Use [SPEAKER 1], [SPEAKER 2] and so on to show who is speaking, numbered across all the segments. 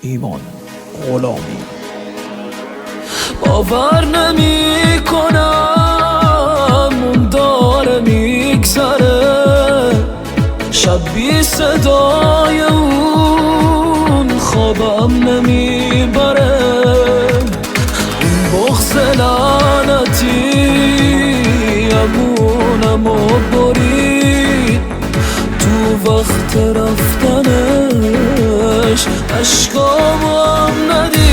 [SPEAKER 1] ایمان غلامی.
[SPEAKER 2] باور نمی کنم اون داره میگذره، شب بی صدای اون خوابم نمیبره. این بغض لعنتی امونمو برید تو وقت رفتنش، عشقامو هم ندید.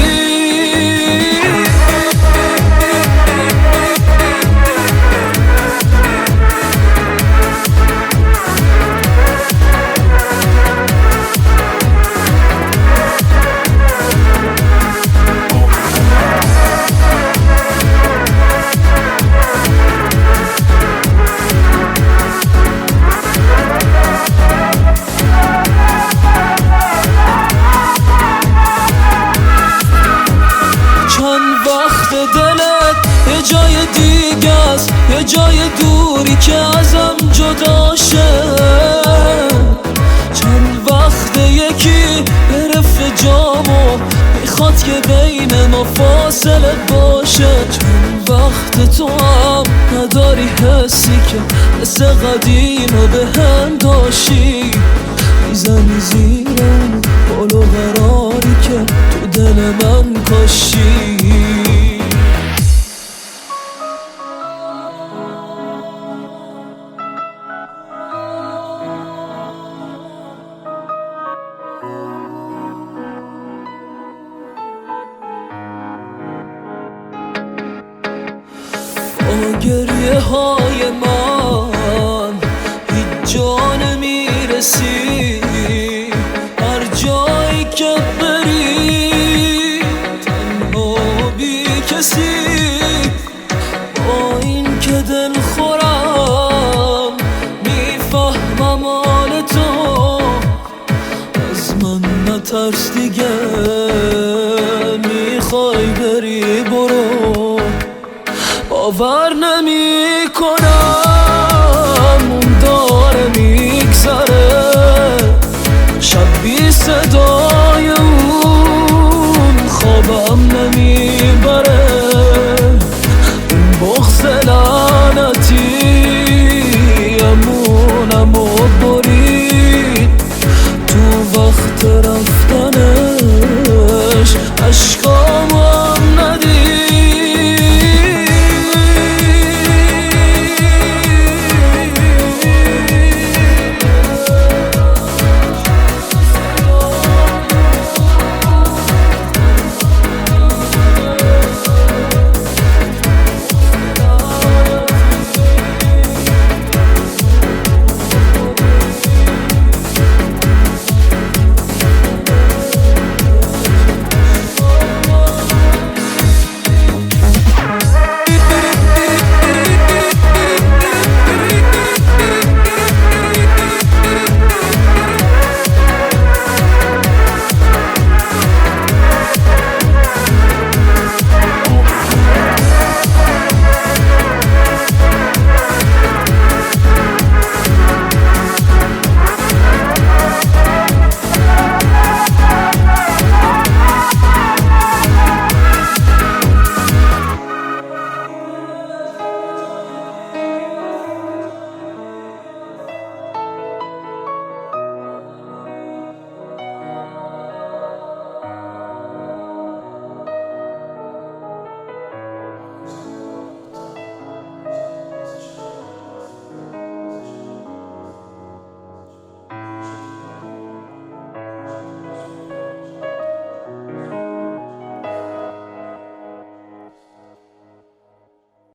[SPEAKER 2] دلت یه جای دیگه است، یه جای دوری که ازم جدا شه. چند وقت یکی گرفت جامو میخواد که بین ما فاصله باشه. چند وقت تو هم نداری حسی که حس قدیمو به هم داشتی، میزنی زیرم بال و قراری که تو دل من کاشی. با گریه های من هیچ جا نمیرسی، هر جایی که بری تنها بی کسی. با این که دل خورم میفهمم حال تو، از من نترس دیگه، میخوای بری برو. باور نمی کنم اون داره میگذره، شب بی صدای